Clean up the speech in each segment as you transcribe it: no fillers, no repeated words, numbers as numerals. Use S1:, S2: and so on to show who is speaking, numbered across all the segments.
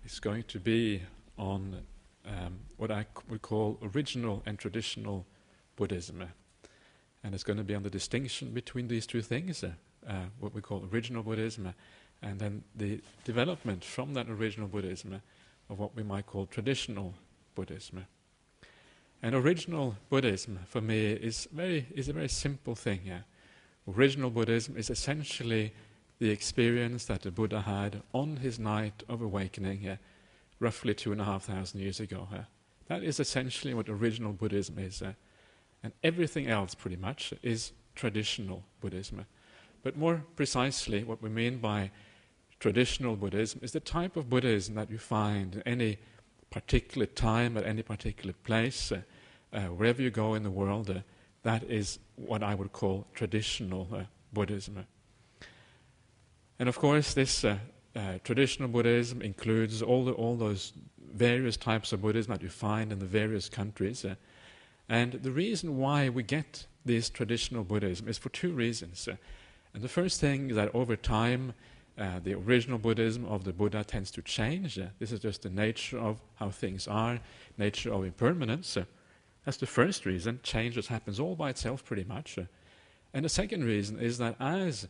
S1: is going to be on what I would call original and traditional Buddhism. And it's going to be on the distinction between these two things, what we call original Buddhism, and then the development from that original Buddhism of what we might call traditional Buddhism. And original Buddhism, for me, is a very simple thing. Original Buddhism is essentially the experience that the Buddha had on his night of awakening, roughly 2,500 years ago. That is essentially what original Buddhism is. And everything else, pretty much, is traditional Buddhism. But more precisely, what we mean by traditional Buddhism is the type of Buddhism that you find in any particular time, at any particular place, wherever you go in the world. That is what I would call traditional Buddhism. And of course, this traditional Buddhism includes all those various types of Buddhism that you find in the various countries. And the reason why we get this traditional Buddhism is for two reasons. And the first thing is that over time, the original Buddhism of the Buddha tends to change. This is just the nature of how things are, nature of impermanence. That's the first reason. Change just happens all by itself, pretty much. And the second reason is that as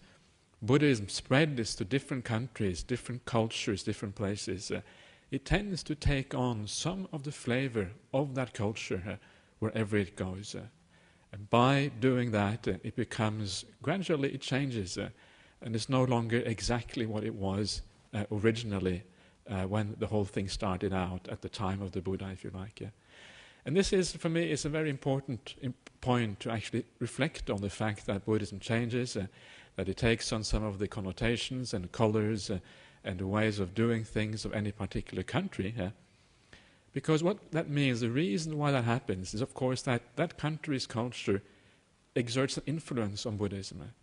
S1: Buddhism spreads to different countries, different cultures, different places, it tends to take on some of the flavor of that culture wherever it goes. And by doing that, it becomes, gradually it changes, and it's no longer exactly what it was originally when the whole thing started out at the time of the Buddha, if you like. And this is, for me, is a very important point to actually reflect on the fact that Buddhism changes, that it takes on some of the connotations and colors and the ways of doing things of any particular country. Because what that means, the reason why that happens is, of course, that that country's culture exerts an influence on Buddhism.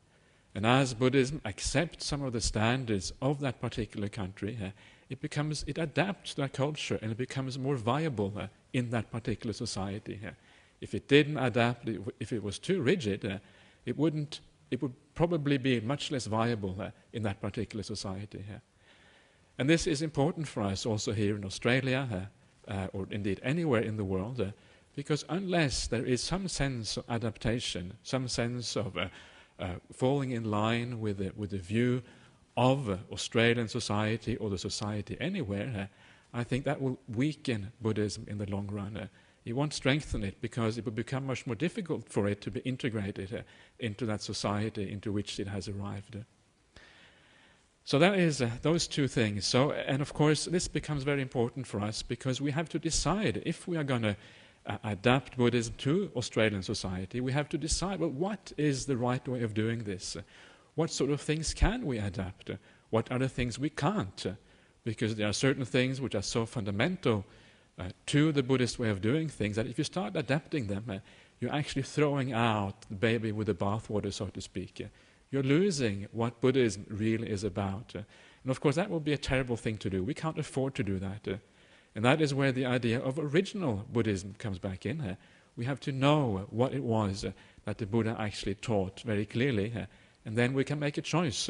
S1: And as Buddhism accepts some of the standards of that particular country, it adapts to that culture and it becomes more viable in that particular society. If it didn't adapt, if it was too rigid, it would probably be much less viable in that particular society. And this is important for us also here in Australia, or indeed anywhere in the world, because unless there is some sense of adaptation, some sense of falling in line with the view of Australian society or the society anywhere, I think that will weaken Buddhism in the long run. It won't strengthen it because it will become much more difficult for it to be integrated into that society into which it has arrived. So that is those two things. So, and of course, this becomes very important for us because we have to decide if we are going to adapt Buddhism to Australian society. We have to decide, well, what is the right way of doing this? What sort of things can we adapt? What are the things we can't? Because there are certain things which are so fundamental to the Buddhist way of doing things that if you start adapting them, you're actually throwing out the baby with the bathwater, so to speak. You're losing what Buddhism really is about. And of course that will be a terrible thing to do. We can't afford to do that. And that is where the idea of original Buddhism comes back in. We have to know what it was that the Buddha actually taught very clearly, and then we can make a choice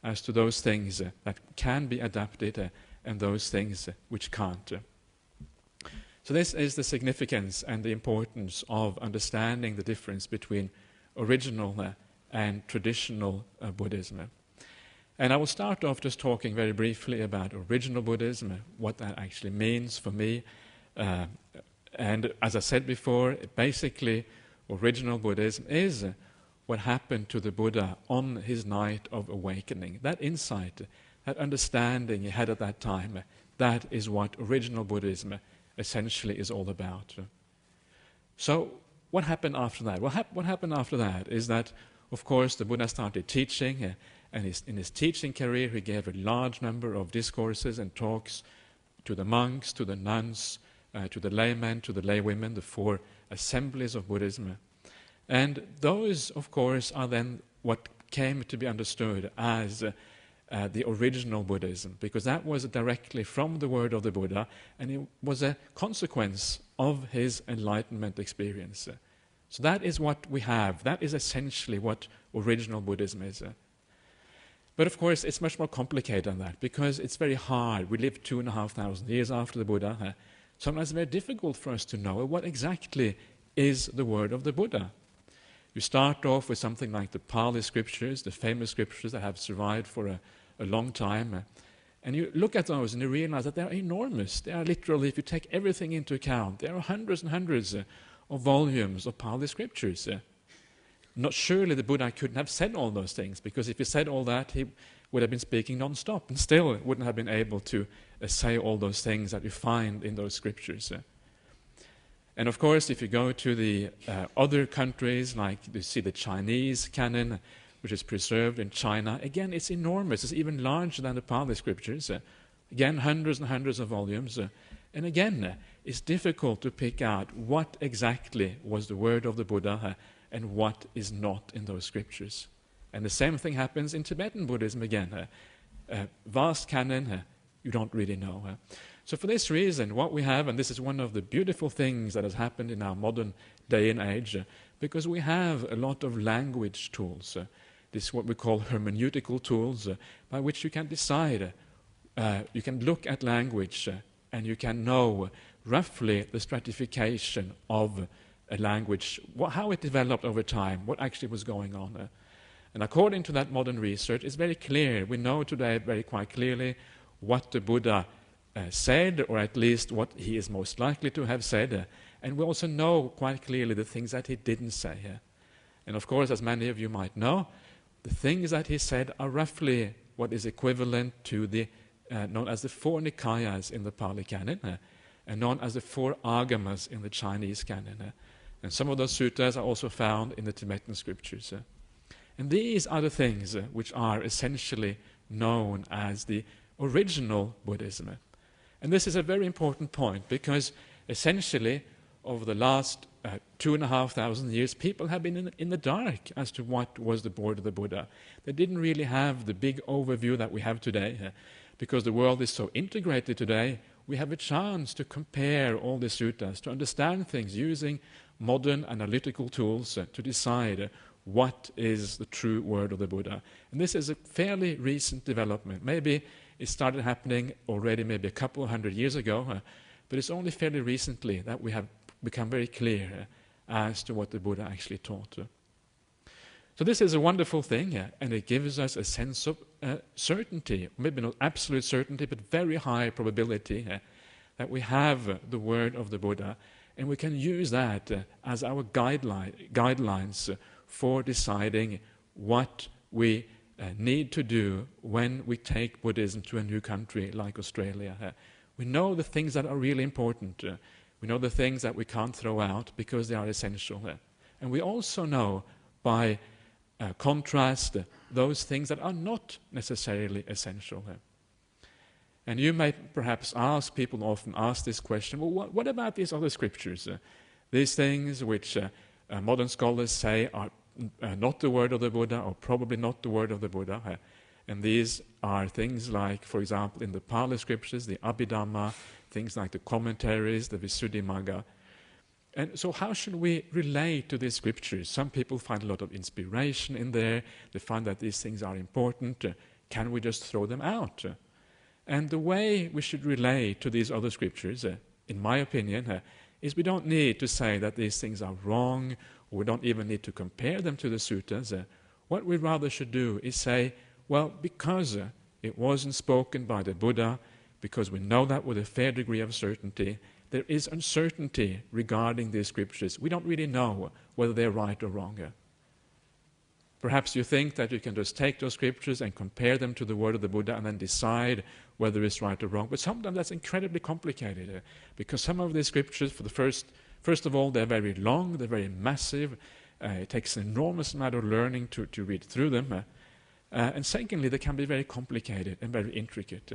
S1: as to those things that can be adapted and those things which can't. So this is the significance and the importance of understanding the difference between original and traditional Buddhism. And I will start off just talking very briefly about original Buddhism, what that actually means for me. And as I said before, basically original Buddhism is what happened to the Buddha on his night of awakening. That insight, that understanding he had at that time, that is what original Buddhism essentially is all about. So what happened after that? What happened after that is that, of course, the Buddha started teaching, and in his teaching career he gave a large number of discourses and talks to the monks, to the nuns, to the laymen, to the laywomen, the four assemblies of Buddhism. And those, of course, are then what came to be understood as the original Buddhism, because that was directly from the word of the Buddha, and it was a consequence of his enlightenment experience. So that is what we have. That is essentially what original Buddhism is. But of course, it's much more complicated than that, because it's very hard. We live 2,500 years after the Buddha. Sometimes it's very difficult for us to know what exactly is the word of the Buddha. You start off with something like the Pali scriptures, the famous scriptures that have survived for a long time. And you look at those and you realize that they are enormous. They are literally, if you take everything into account, there are hundreds and hundreds of volumes of Pali scriptures. Not surely the Buddha couldn't have said all those things, because if he said all that, he would have been speaking non-stop and still wouldn't have been able to say all those things that you find in those scriptures. And of course, if you go to the other countries, like you see the Chinese canon, which is preserved in China, again, it's enormous. It's even larger than the Pali scriptures. Again, hundreds and hundreds of volumes. And again, it's difficult to pick out what exactly was the word of the Buddha and what is not in those scriptures. And the same thing happens in Tibetan Buddhism again. Vast canon, you don't really know. So for this reason, what we have, and this is one of the beautiful things that has happened in our modern day and age, because we have a lot of language tools. This is what we call hermeneutical tools, by which you can decide, you can look at language and you can know roughly the stratification of a language, how it developed over time, what actually was going on. And according to that modern research, it's very clear. We know today very quite clearly what the Buddha said, or at least what he is most likely to have said. And we also know quite clearly the things that he didn't say. And of course, as many of you might know, the things that he said are roughly what is equivalent to the known as the four Nikayas in the Pali canon, and known as the four Agamas in the Chinese canon. And some of those suttas are also found in the Tibetan scriptures. And these are the things which are essentially known as the original Buddhism. And this is a very important point, because essentially over the last 2,500 years, people have been in the dark as to what was the word of the Buddha. They didn't really have the big overview that we have today. Because the world is so integrated today, we have a chance to compare all the suttas, to understand things using modern analytical tools to decide what is the true word of the Buddha. And this is a fairly recent development. Maybe it started happening already maybe a couple of hundred years ago, but it's only fairly recently that we have become very clear as to what the Buddha actually taught. So this is a wonderful thing, and it gives us a sense of certainty, maybe not absolute certainty, but very high probability that we have the word of the Buddha, and we can use that as our guidelines for deciding what we need to do when we take Buddhism to a new country like Australia. We know the things that are really important. We know the things that we can't throw out because they are essential. And we also know by contrast those things that are not necessarily essential. And you may perhaps ask, people often ask this question, well, what about these other scriptures? These things which modern scholars say are not the word of the Buddha, or probably not the word of the Buddha. And these are things like, for example, in the Pali scriptures, the Abhidhamma, things like the commentaries, the Visuddhimagga. And so how should we relate to these scriptures? Some people find a lot of inspiration in there. They find that these things are important. Can we just throw them out? And the way we should relate to these other scriptures, in my opinion, is we don't need to say that these things are wrong, or we don't even need to compare them to the suttas. What we rather should do is say, well, because it wasn't spoken by the Buddha, because we know that with a fair degree of certainty, there is uncertainty regarding these scriptures. We don't really know whether they're right or wrong. Perhaps you think that you can just take those scriptures and compare them to the word of the Buddha and then decide whether it's right or wrong. But sometimes that's incredibly complicated, because some of these scriptures, for the first of all, they're very long, they're very massive. It takes an enormous amount of learning to read through them. And secondly, they can be very complicated and very intricate.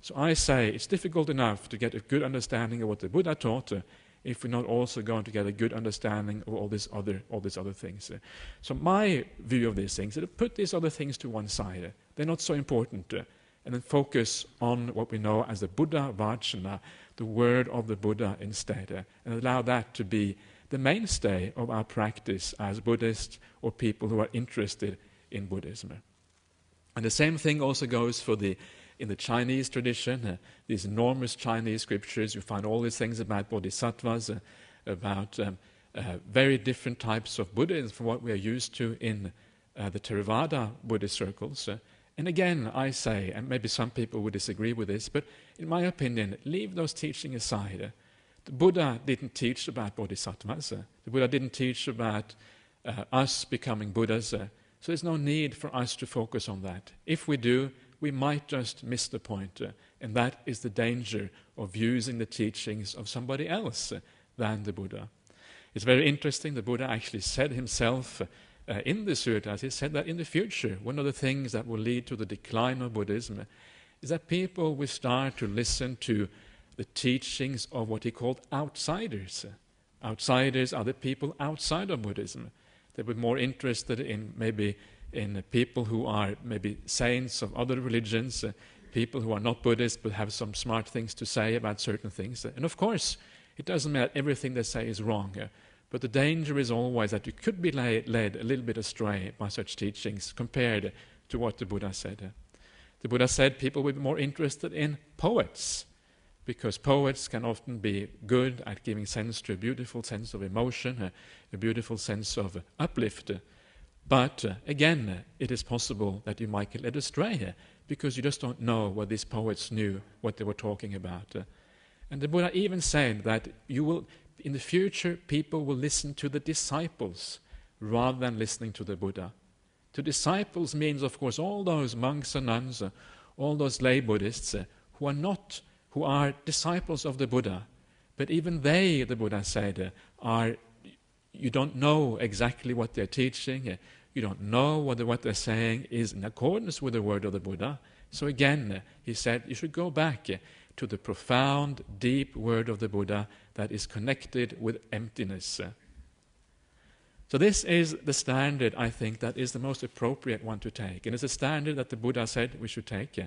S1: So I say it's difficult enough to get a good understanding of what the Buddha taught if we're not also going to get a good understanding of all these other things. So my view of these things is to put these other things to one side. They're not so important. And then focus on what we know as the Buddha Vachana, the word of the Buddha instead, and allow that to be the mainstay of our practice as Buddhists or people who are interested in Buddhism. And the same thing also goes for in the Chinese tradition, these enormous Chinese scriptures. You find all these things about bodhisattvas, about very different types of Buddhism from what we are used to in the Theravada Buddhist circles. And again, I say, and maybe some people would disagree with this, but in my opinion, leave those teachings aside. The Buddha didn't teach about bodhisattvas. The Buddha didn't teach about us becoming Buddhas. So there's no need for us to focus on that. If we do, we might just miss the point. And that is the danger of using the teachings of somebody else than the Buddha. It's very interesting. The Buddha actually said himself in the suttas, he said that in the future, one of the things that will lead to the decline of Buddhism is that people will start to listen to the teachings of what he called outsiders. Outsiders are the people outside of Buddhism. They were more interested in maybe in people who are maybe saints of other religions, people who are not Buddhists but have some smart things to say about certain things. And of course, it doesn't mean that everything they say is wrong. But the danger is always that you could be led a little bit astray by such teachings compared to what the Buddha said. The Buddha said people would be more interested in poets, because poets can often be good at giving sense to a beautiful sense of emotion, a beautiful sense of uplift. But again, it is possible that you might get led astray because you just don't know what these poets knew, what they were talking about. And the Buddha even said that in the future, people will listen to the disciples rather than listening to the Buddha. To disciples means, of course, all those monks and nuns, all those lay Buddhists who are disciples of the Buddha. But even they, the Buddha said, you don't know exactly what they're teaching. You don't know whether what they're saying is in accordance with the word of the Buddha. So again, he said, you should go back to the profound, deep word of the Buddha that is connected with emptiness. So this is the standard, I think, that is the most appropriate one to take. And it's a standard that the Buddha said we should take.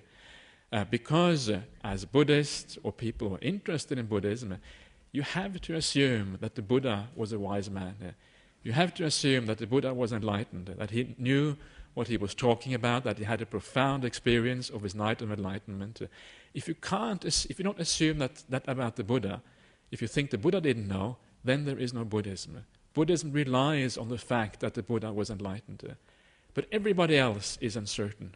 S1: Because as Buddhists or people who are interested in Buddhism, you have to assume that the Buddha was a wise man. You have to assume that the Buddha was enlightened, that he knew what he was talking about, that he had a profound experience of his night of enlightenment. If you don't assume that about the Buddha, if you think the Buddha didn't know, then there is no Buddhism. Buddhism relies on the fact that the Buddha was enlightened. But everybody else is uncertain.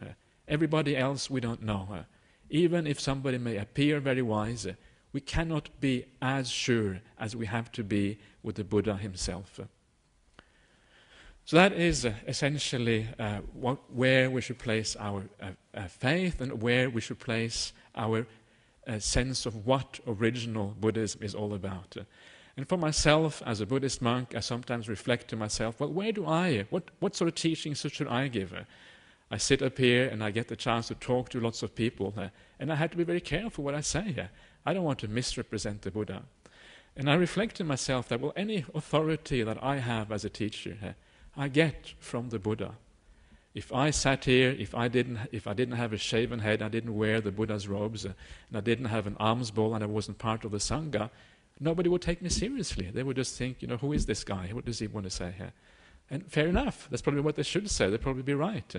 S1: Everybody else we don't know. Even if somebody may appear very wise, we cannot be as sure as we have to be with the Buddha himself. So that is essentially where we should place our faith and where we should place our sense of what original Buddhism is all about. And for myself, as a Buddhist monk, I sometimes reflect to myself, well, what sort of teachings should I give? I sit up here and I get the chance to talk to lots of people, and I have to be very careful what I say. I don't want to misrepresent the Buddha. And I reflect to myself that, well, any authority that I have as a teacher, I get from the Buddha. If I sat here, if I didn't have a shaven head, I didn't wear the Buddha's robes, and I didn't have an alms bowl, and I wasn't part of the Sangha, nobody would take me seriously. They would just think, who is this guy? What does he want to say here? And fair enough, that's probably what they should say. They'd probably be right.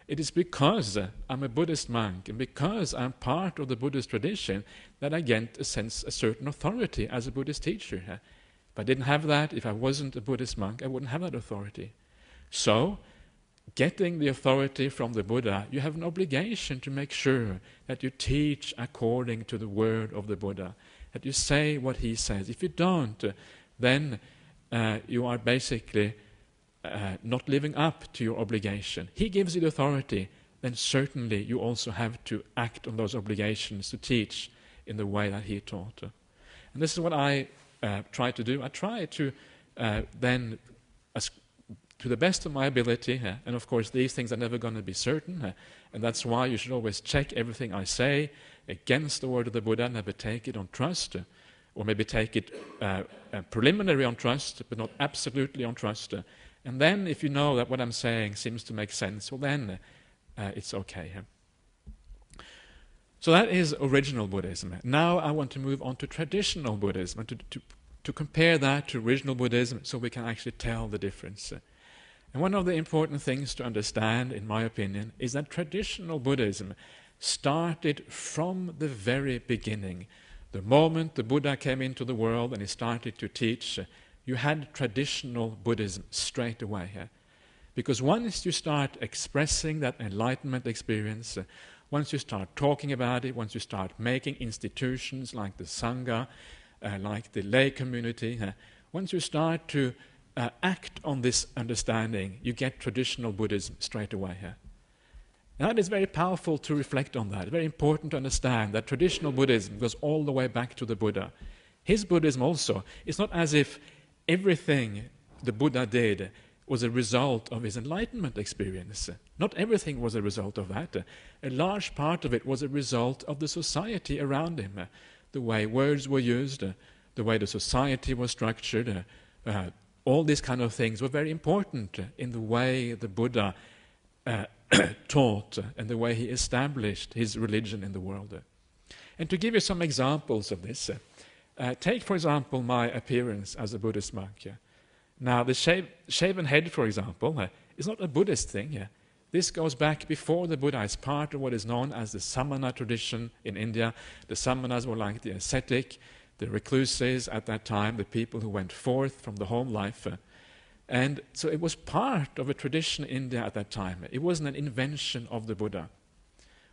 S1: It is because I'm a Buddhist monk and because I'm part of the Buddhist tradition that I get a certain authority as a Buddhist teacher. If I didn't have that, if I wasn't a Buddhist monk, I wouldn't have that authority. So, getting the authority from the Buddha, you have an obligation to make sure that you teach according to the word of the Buddha, that you say what he says. If you don't, then you are basically not living up to your obligation. He gives you the authority, then certainly you also have to act on those obligations to teach in the way that he taught. And this is what I try to do. I try to then, to the best of my ability, and of course these things are never going to be certain, and that's why you should always check everything I say against the word of the Buddha, never take it on trust, or maybe take it preliminary on trust, but not absolutely on trust. And then if you know that what I'm saying seems to make sense, well then it's okay. So that is original Buddhism. Now I want to move on to traditional Buddhism, to compare that to original Buddhism so we can actually tell the difference. And one of the important things to understand, in my opinion, is that traditional Buddhism started from the very beginning. The moment the Buddha came into the world and he started to teach, you had traditional Buddhism straight away here. Because once you start expressing that enlightenment experience, once you start talking about it, once you start making institutions like the Sangha, like the lay community, once you start to act on this understanding, you get traditional Buddhism straight away here. Now it is very powerful to reflect on that. It's very important to understand that traditional Buddhism goes all the way back to the Buddha. His Buddhism also, it's not as if everything the Buddha did was a result of his enlightenment experience. Not everything was a result of that. A large part of it was a result of the society around him. The way words were used, the way the society was structured, all these kind of things were very important in the way the Buddha taught and the way he established his religion in the world. And to give you some examples of this, take for example my appearance as a Buddhist monk. Now the shaven head, for example, is not a Buddhist thing. This goes back before the Buddha. It's part of what is known as the Samana tradition in India. The Samanas were like the ascetic, the recluses at that time, the people who went forth from the home life. And so it was part of a tradition in India at that time. It wasn't an invention of the Buddha.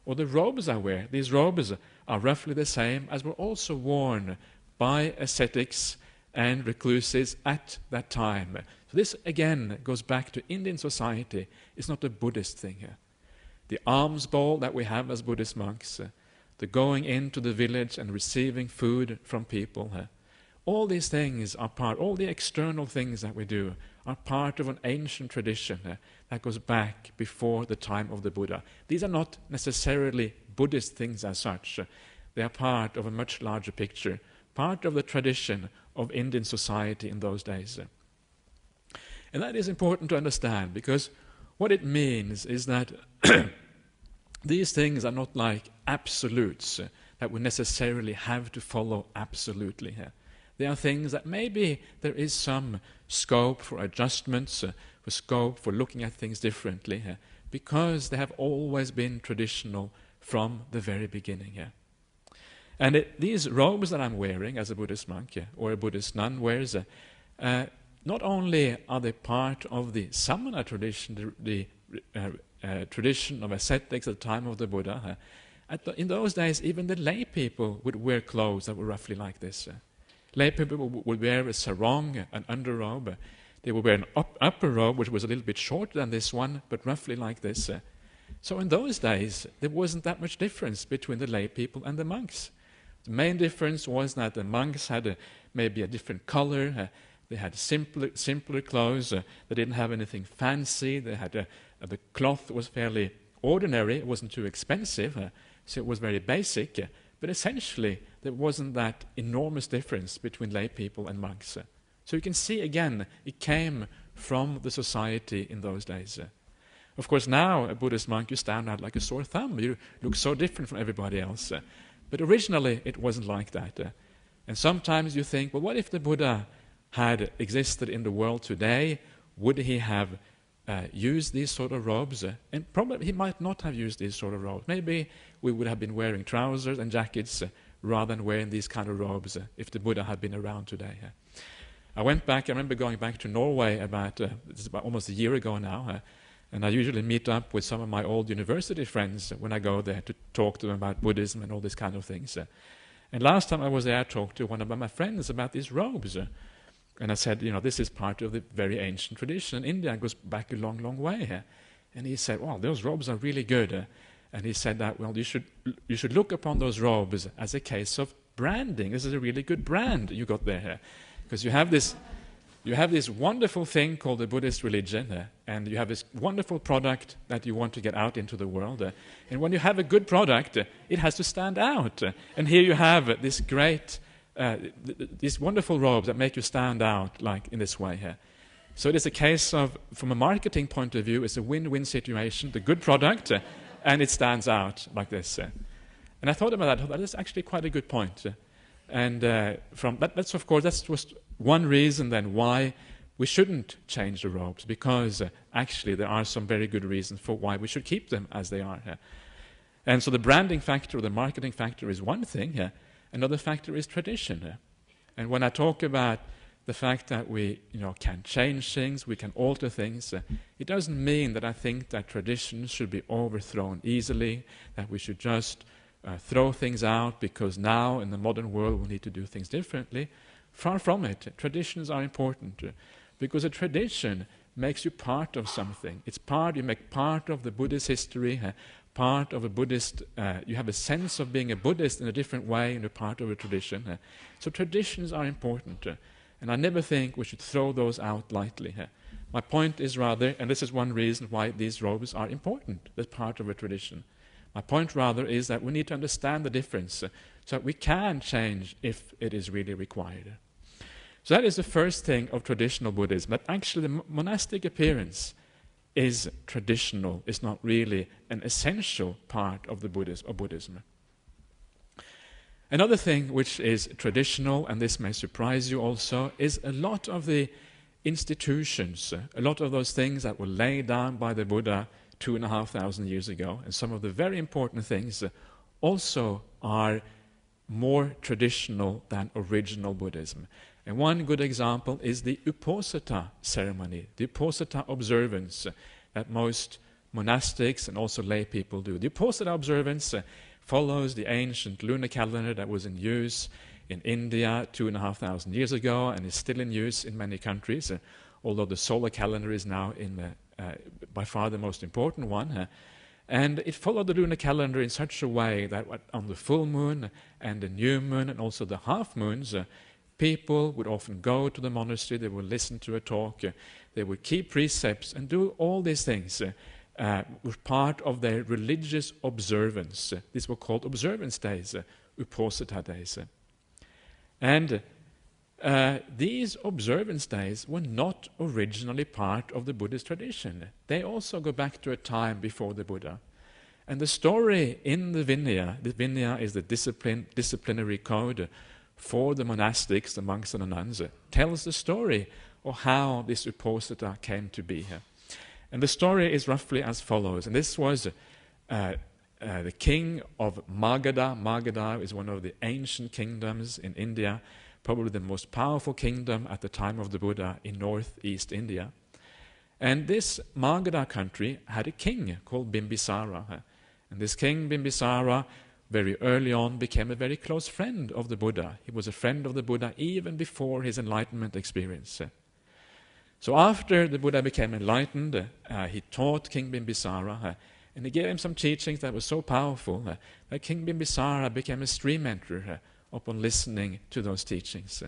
S1: Or the robes I wear, these robes are roughly the same as were also worn by ascetics and recluses at that time. So this again goes back to Indian society. It's not a Buddhist thing here. The alms bowl that we have as Buddhist monks, the going into the village and receiving food from people, all these things are part, all the external things that we do are part of an ancient tradition that goes back before the time of the Buddha. These are not necessarily Buddhist things as such. They are part of a much larger picture, part of the tradition of Indian society in those days. And that is important to understand, because what it means is that these things are not like absolutes that we necessarily have to follow absolutely. They are things that maybe there is some scope for adjustments, for scope for looking at things differently, because they have always been traditional from the very beginning. And these robes that I'm wearing as a Buddhist monk, or a Buddhist nun wears, not only are they part of the Samana tradition, the tradition of ascetics at the time of the Buddha, in those days even the lay people would wear clothes that were roughly like this. Lay people would wear a sarong, an underrobe. They would wear an upper robe, which was a little bit shorter than this one, but roughly like this. So in those days, there wasn't that much difference between the lay people and the monks. The main difference was that the monks had maybe a different color. They had simpler clothes. They didn't have anything fancy. They had the cloth was fairly ordinary. It wasn't too expensive, so it was very basic. But essentially, there wasn't that enormous difference between lay people and monks. So you can see again, it came from the society in those days. Of course, now a Buddhist monk, you stand out like a sore thumb. You look so different from everybody else. But originally, it wasn't like that. And sometimes you think, well, what if the Buddha had existed in the world today? Would he have used these sort of robes? And probably he might not have used these sort of robes. Maybe we would have been wearing trousers and jackets rather than wearing these kind of robes if the Buddha had been around today. I remember going back to Norway about almost a year ago now, and I usually meet up with some of my old university friends when I go there to talk to them about Buddhism and all these kind of things. And last time I was there, I talked to one of my friends about these robes. And I said, this is part of the very ancient tradition in India. It goes back a long, long way. And he said, well, those robes are really good. And he said that, well, you should look upon those robes as a case of branding. This is a really good brand you got there. Because you have this wonderful thing called the Buddhist religion, and you have this wonderful product that you want to get out into the world. And when you have a good product, it has to stand out. And here you have this great, these wonderful robes that make you stand out like in this way here. So it is a case of, from a marketing point of view, it's a win-win situation, the good product, and it stands out like this. And I thought about that. That is actually quite a good point. And from that's of course, that's just one reason then why we shouldn't change the robes because actually there are some very good reasons for why we should keep them as they are. And so the branding factor or the marketing factor is one thing. Another factor is tradition. And when I talk about the fact that we can change things, we can alter things, it doesn't mean that I think that traditions should be overthrown easily, that we should just throw things out because now in the modern world we need to do things differently. Far from it. Traditions are important because a tradition makes you part of something. You make part of the Buddhist history, part of a Buddhist, you have a sense of being a Buddhist in a different way and you're part of a tradition. So traditions are important. And I never think we should throw those out lightly. My point is rather, and this is one reason why these robes are important, as part of a tradition. My point rather is that we need to understand the difference so that we can change if it is really required. So that is the first thing of traditional Buddhism, that actually the monastic appearance is traditional, is not really an essential part of the Buddhism. Another thing which is traditional, and this may surprise you also, is a lot of the institutions, a lot of those things that were laid down by the Buddha 2,500 years ago, and some of the very important things also are more traditional than original Buddhism. And one good example is the Uposatha ceremony, the Uposatha observance that most monastics and also lay people do. The Uposatha observance follows the ancient lunar calendar that was in use in India 2,500 years ago and is still in use in many countries, although the solar calendar is now by far the most important one. And it followed the lunar calendar in such a way that on the full moon and the new moon and also the half moons, people would often go to the monastery, they would listen to a talk, they would keep precepts and do all these things was part of their religious observance. These were called observance days, Uposatha days. And these observance days were not originally part of the Buddhist tradition. They also go back to a time before the Buddha. And the story in the Vinaya is the disciplinary code for the monastics, the monks and the nuns, tells the story of how this Uposatha came to be. And the story is roughly as follows. And this was the king of Magadha. Magadha is one of the ancient kingdoms in India, probably the most powerful kingdom at the time of the Buddha in northeast India. And this Magadha country had a king called Bimbisara. And this king Bimbisara very early on became a very close friend of the Buddha. He was a friend of the Buddha even before his enlightenment experience. So after the Buddha became enlightened, he taught King Bimbisara, and he gave him some teachings that were so powerful that King Bimbisara became a stream enterer upon listening to those teachings.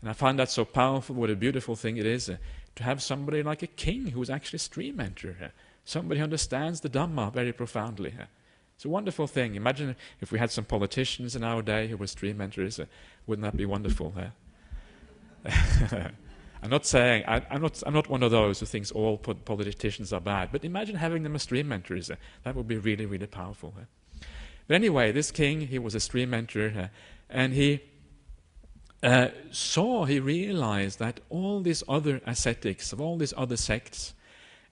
S1: And I find that so powerful, what a beautiful thing it is to have somebody like a king who is actually a stream enterer, somebody who understands the Dhamma very profoundly. It's a wonderful thing. Imagine if we had some politicians in our day who were stream enterers. Wouldn't that be wonderful? I'm not saying I'm not one of those who thinks all politicians are bad. But imagine having them as stream enterers. That would be really, really powerful. But anyway, this king, he was a stream enterer, and he realized that all these other ascetics of all these other sects.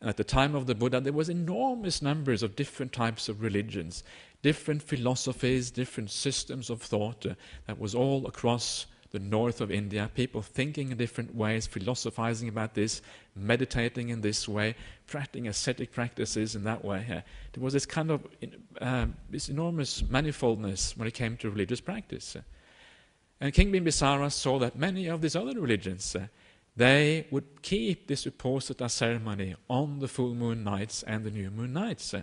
S1: And at the time of the Buddha, there was enormous numbers of different types of religions, different philosophies, different systems of thought that was all across the north of India, people thinking in different ways, philosophizing about this, meditating in this way, practicing ascetic practices in that way. There was this kind of this enormous manifoldness when it came to religious practice. And King Bimbisara saw that many of these other religions they would keep this Uposatha ceremony on the full moon nights and the new moon nights.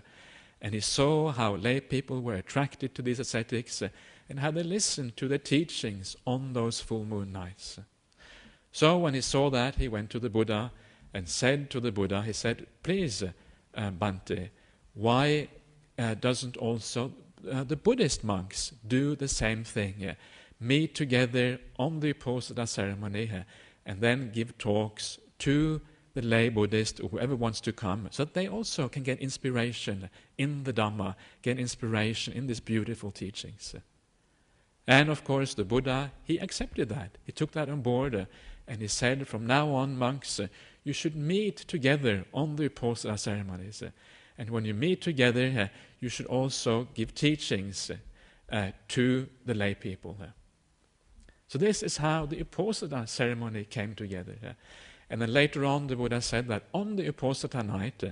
S1: And he saw how lay people were attracted to these ascetics and how they listened to their teachings on those full moon nights. So when he saw that, he went to the Buddha and said to the Buddha, he said, please, Bhante, why doesn't also the Buddhist monks do the same thing? Meet together on the Uposatha ceremony and then give talks to the lay Buddhist or whoever wants to come, so that they also can get inspiration in the Dhamma, get inspiration in these beautiful teachings. And of course the Buddha, he accepted that. He took that on board and he said, from now on, monks, you should meet together on the Uposatha ceremonies. And when you meet together, you should also give teachings to the lay people. So this is how the Uposatha ceremony came together. And then later on the Buddha said that on the Uposatha night,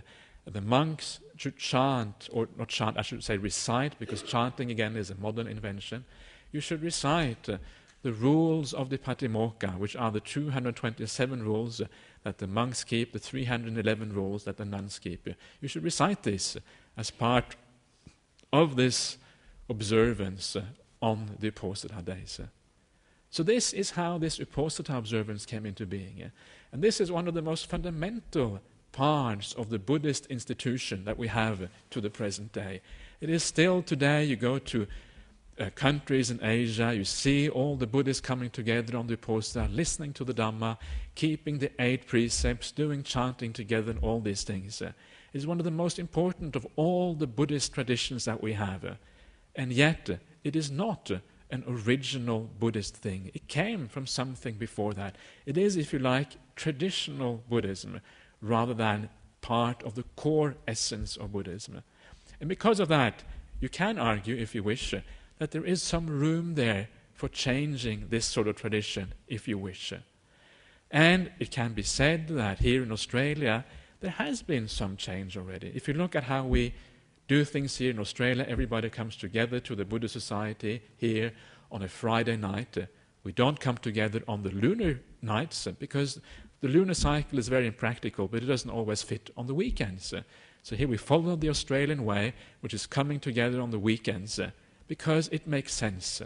S1: the monks should chant, or not chant, I should say recite, because chanting again is a modern invention. You should recite the rules of the Patimokkha, which are the 227 rules that the monks keep, the 311 rules that the nuns keep. You should recite this as part of this observance on the Uposatha days. So this is how this Uposatha observance came into being. And this is one of the most fundamental parts of the Buddhist institution that we have to the present day. It is still today, you go to countries in Asia, you see all the Buddhists coming together on the Uposatha, listening to the Dhamma, keeping the 8 precepts, doing chanting together and all these things. It's one of the most important of all the Buddhist traditions that we have. And yet, it is not an original Buddhist thing. It came from something before that. It is, if you like, traditional Buddhism, rather than part of the core essence of Buddhism. And because of that, you can argue, if you wish, that there is some room there for changing this sort of tradition, if you wish. And it can be said that here in Australia, there has been some change already. If you look at how we do things here in Australia, everybody comes together to the Buddha Society here on a Friday night. We don't come together on the lunar nights because the lunar cycle is very impractical, but it doesn't always fit on the weekends. So here we follow the Australian way, which is coming together on the weekends, because it makes sense.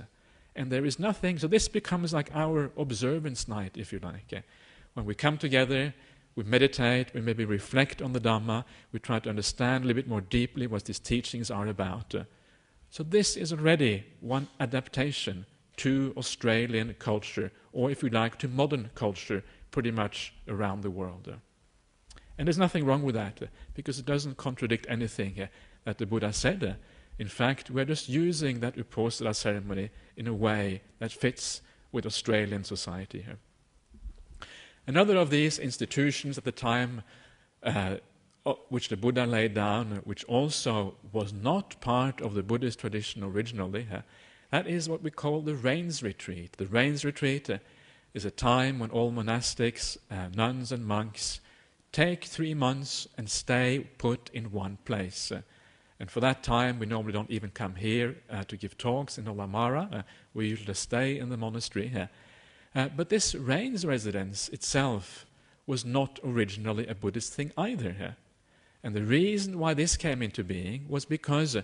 S1: And there is nothing, so this becomes like our observance night, if you like. When we come together, we meditate, we maybe reflect on the Dhamma, we try to understand a little bit more deeply what these teachings are about. So this is already one adaptation to Australian culture, or if you like, to modern culture, pretty much around the world. And there's nothing wrong with that, because it doesn't contradict anything that the Buddha said. In fact, we're just using that Uposatha ceremony in a way that fits with Australian society here. Another of these institutions at the time which the Buddha laid down, which also was not part of the Buddhist tradition originally, that is what we call the Rains Retreat. The Rains Retreat is a time when all monastics, nuns and monks, take 3 months and stay put in one place. And for that time, we normally don't even come here to give talks in Olamara. We usually stay in the monastery. But this Rains residence itself was not originally a Buddhist thing either. And the reason why this came into being was because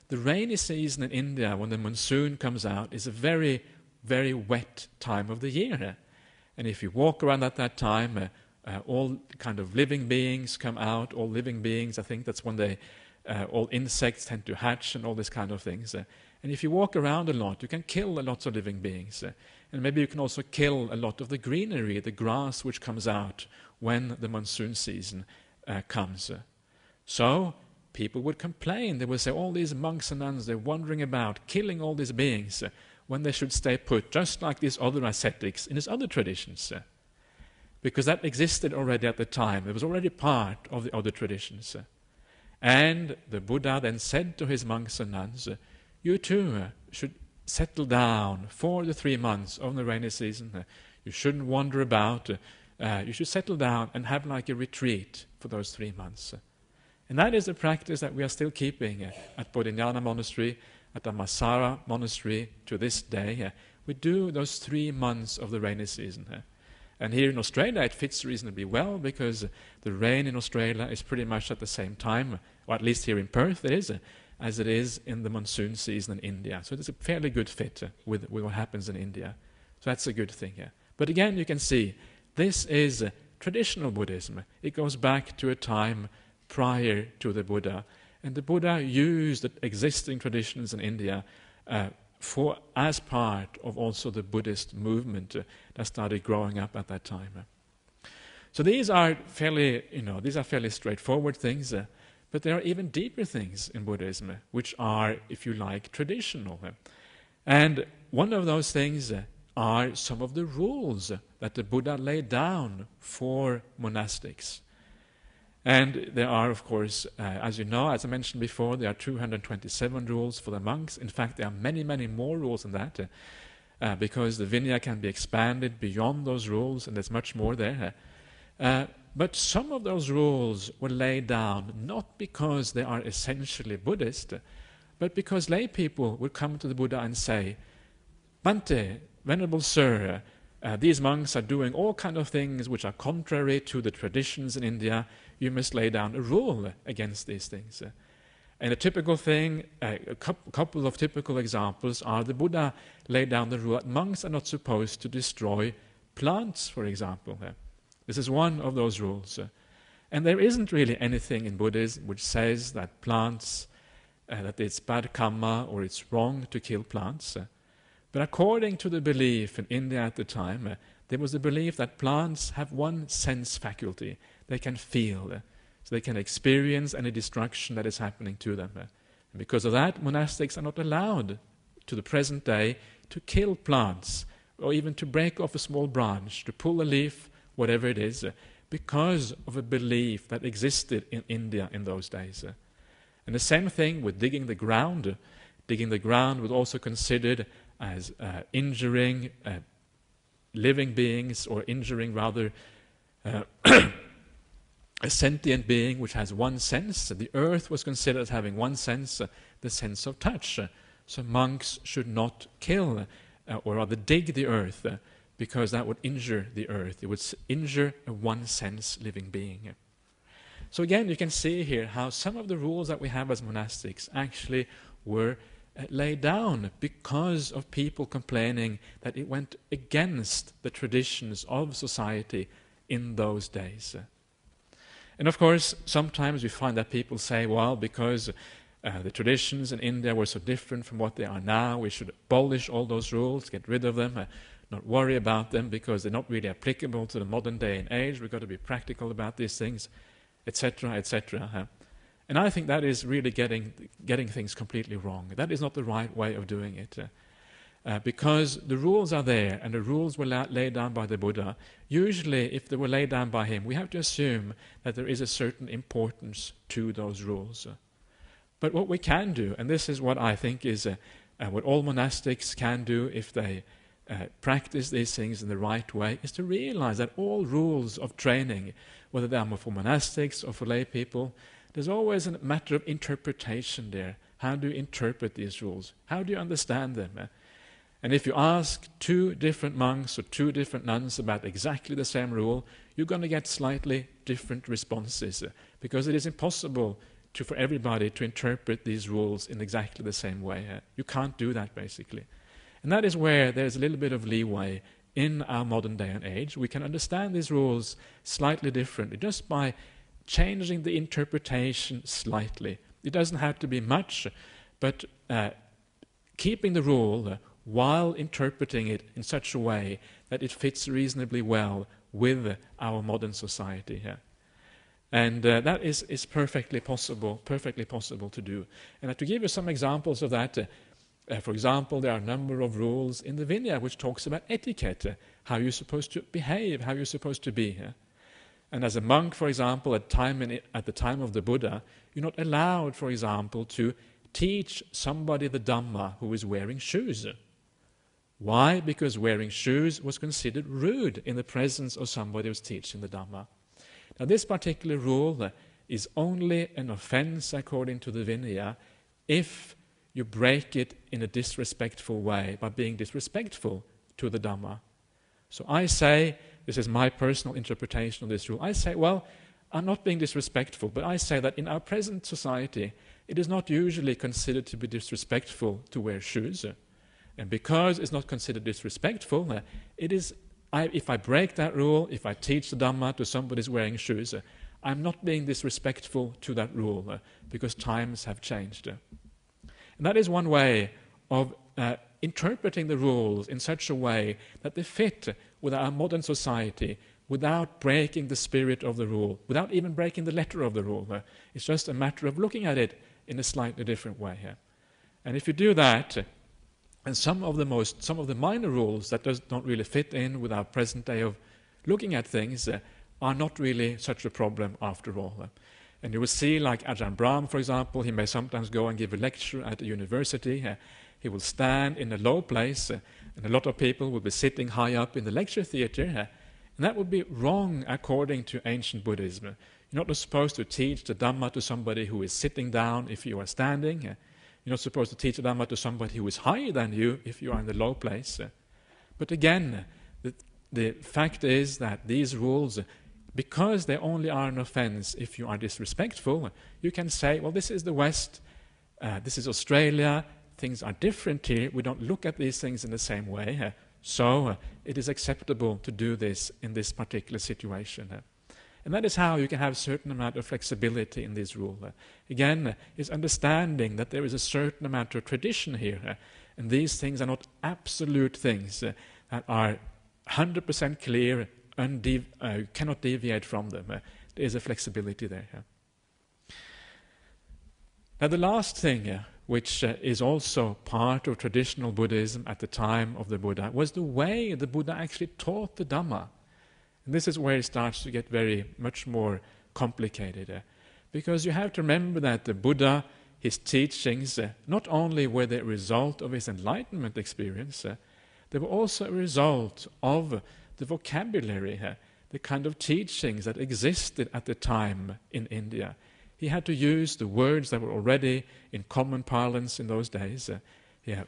S1: the rainy season in India, when the monsoon comes out, is a very, very wet time of the year. And if you walk around at that time, all kind of living beings come out, all living beings, I think that's when they, all insects tend to hatch and all these kind of things. And if you walk around a lot, you can kill a lot of living beings. And maybe you can also kill a lot of the greenery, the grass which comes out when the monsoon season comes. So people would complain. They would say, all these monks and nuns, they're wandering about, killing all these beings when they should stay put, just like these other ascetics in these other traditions. Because that existed already at the time. It was already part of the other traditions. And the Buddha then said to his monks and nuns, you too should settle down for the 3 months of the rainy season. You shouldn't wander about. You should settle down and have like a retreat for those 3 months. And that is a practice that we are still keeping at Bodhinyana Monastery, at the Masara Monastery to this day. We do those 3 months of the rainy season. And here in Australia it fits reasonably well because the rain in Australia is pretty much at the same time, or at least here in Perth it is, as it is in the monsoon season in India. So it's a fairly good fit with what happens in India. So that's a good thing. But again, you can see, this is traditional Buddhism. It goes back to a time prior to the Buddha. And the Buddha used the existing traditions in India as part of also the Buddhist movement that started growing up at that time. So these are fairly straightforward things. But there are even deeper things in Buddhism, which are, if you like, traditional. And one of those things are some of the rules that the Buddha laid down for monastics. And there are, of course, as you know, as I mentioned before, there are 227 rules for the monks. In fact, there are many, many more rules than that, because the Vinaya can be expanded beyond those rules, and there's much more there. But some of those rules were laid down not because they are essentially Buddhist, but because lay people would come to the Buddha and say, "Bhante, Venerable Sir, these monks are doing all kinds of things which are contrary to the traditions in India. You must lay down a rule against these things." And a typical thing, a couple of typical examples are the Buddha laid down the rule that monks are not supposed to destroy plants, for example. This is one of those rules. And there isn't really anything in Buddhism which says that plants, that it's bad karma or it's wrong to kill plants. But according to the belief in India at the time, there was the belief that plants have one sense faculty. They can feel, so they can experience any destruction that is happening to them. And because of that, monastics are not allowed to the present day to kill plants or even to break off a small branch, to pull a leaf, whatever it is, because of a belief that existed in India in those days. And the same thing with digging the ground. Digging the ground was also considered as injuring living beings, or injuring rather a sentient being which has one sense. The earth was considered as having one sense, the sense of touch. So monks should not kill, or rather dig the earth, because that would injure the earth. It would injure a one-sense living being. So again, you can see here how some of the rules that we have as monastics actually were laid down because of people complaining that it went against the traditions of society in those days. And of course, sometimes we find that people say, well, because the traditions in India were so different from what they are now, we should abolish all those rules, get rid of them, not worry about them because they're not really applicable to the modern day and age. We've got to be practical about these things, etc., etc. And I think that is really getting things completely wrong. That is not the right way of doing it. Because the rules are there, and the rules were laid down by the Buddha. Usually, if they were laid down by him, we have to assume that there is a certain importance to those rules. But what we can do, and this is what I think is what all monastics can do if they practice these things in the right way, is to realize that all rules of training, whether they are for monastics or for lay people, there's always a matter of interpretation there. How do you interpret these rules? How do you understand them? And if you ask two different monks or two different nuns about exactly the same rule, you're going to get slightly different responses, because it is impossible for everybody to interpret these rules in exactly the same way. You can't do that, basically. And that is where there's a little bit of leeway in our modern day and age. We can understand these rules slightly differently just by changing the interpretation slightly. It doesn't have to be much, but keeping the rule while interpreting it in such a way that it fits reasonably well with our modern society here. And that is perfectly possible to do. And to give you some examples of that, for example, there are a number of rules in the Vinaya which talks about etiquette, how you're supposed to behave, how you're supposed to be. And as a monk, for example, at the time of the Buddha, you're not allowed, for example, to teach somebody the Dhamma who is wearing shoes. Why? Because wearing shoes was considered rude in the presence of somebody who's teaching the Dhamma. Now, this particular rule is only an offense according to the Vinaya if you break it in a disrespectful way, by being disrespectful to the Dhamma. So I say, this is my personal interpretation of this rule, I say, well, I'm not being disrespectful, but I say that in our present society, it is not usually considered to be disrespectful to wear shoes. And because it's not considered disrespectful, it is, if I break that rule, if I teach the Dhamma to somebody who's wearing shoes, I'm not being disrespectful to that rule, because times have changed. And that is one way of interpreting the rules in such a way that they fit with our modern society without breaking the spirit of the rule, without even breaking the letter of the rule. It's just a matter of looking at it in a slightly different way here. And if you do that, And some of the minor rules that don't really fit in with our present day of looking at things are not really such a problem after all. And you will see, like Ajahn Brahm, for example, he may sometimes go and give a lecture at a university. He will stand in a low place, and a lot of people will be sitting high up in the lecture theatre. And that would be wrong according to ancient Buddhism. You're not supposed to teach the Dhamma to somebody who is sitting down if you are standing. You're not supposed to teach the Dhamma to somebody who is higher than you if you are in the low place. But again, the fact is that these rules, because they only are an offense if you are disrespectful, you can say, well, this is the West, this is Australia, things are different here, we don't look at these things in the same way, so it is acceptable to do this in this particular situation. And that is how you can have a certain amount of flexibility in this rule. Again, is understanding that there is a certain amount of tradition here, and these things are not absolute things that are 100% clear, cannot deviate from them. There is a flexibility there. Now the last thing which is also part of traditional Buddhism at the time of the Buddha was the way the Buddha actually taught the Dhamma. And this is where it starts to get much more complicated. Because you have to remember that the Buddha, his teachings, not only were the result of his enlightenment experience, they were also a result of the vocabulary, the kind of teachings that existed at the time in India. He had to use the words that were already in common parlance in those days.